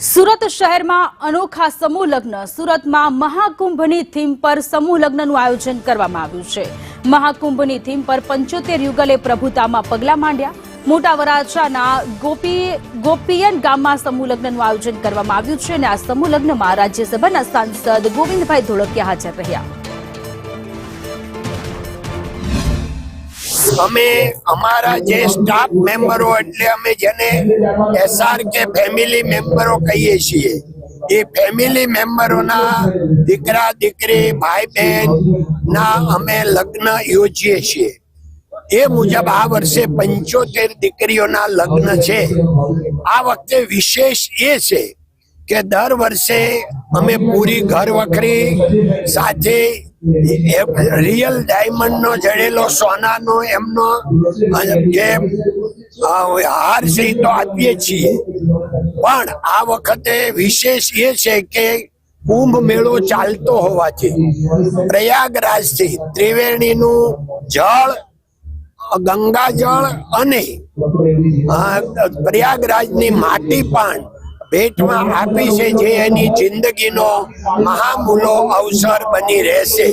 સુરત શહેરમાં અનોખા સમૂહ લગ્ન સુરતમાં મહાકુંભની થીમ પર સમૂહ લગ્નનું આયોજન કરવામાં આવ્યું છે। મહાકુંભની થીમ પર 75 યુગલે પ્રભુતામાં પગલા માંડ્યા। મોટા વરાછાના ગોપીયન ગામમાં સમૂહ લગ્નનું આયોજન કરવામાં આવ્યું છે અને આ સમૂહ લગ્નમાં રાજ્યસભાના સાંસદ ગોવિંદભાઈ ધોળકિયા હાજર રહ્યા। અમે અમારા જે સ્ટાફ મેમ્બરો એટલે અમે જેને SRK ફેમિલી મેમ્બરો કહીએ છીએ એ ફેમિલી મેમ્બરોના દીકરા દીકરી ભાઈ બહેન ના અમે લગ્ન યોજીએ છીએ। એ મુજબ આ વર્ષે 75 દીકરીઓના લગ્ન છે। આ વખતે વિશેષ એ છે કે દર વર્ષે અમે પૂરી ઘર વખરી સાથે રિયલ ડાયમંડ નો જડેલો સોનાનો એમનો જે હાર છે તો આપીએ છીએ, પણ આ વખતે વિશેષ એ છે કે કુંભ મેળો ચાલતો હોવાથી પ્રયાગરાજથી ત્રિવેણીનું જળ, ગંગા જળ અને પ્રયાગરાજની માટી પણ ભેટમાં આપી છે, જે એની જિંદગીનો મહામૂલો અવસર બની રહેશે।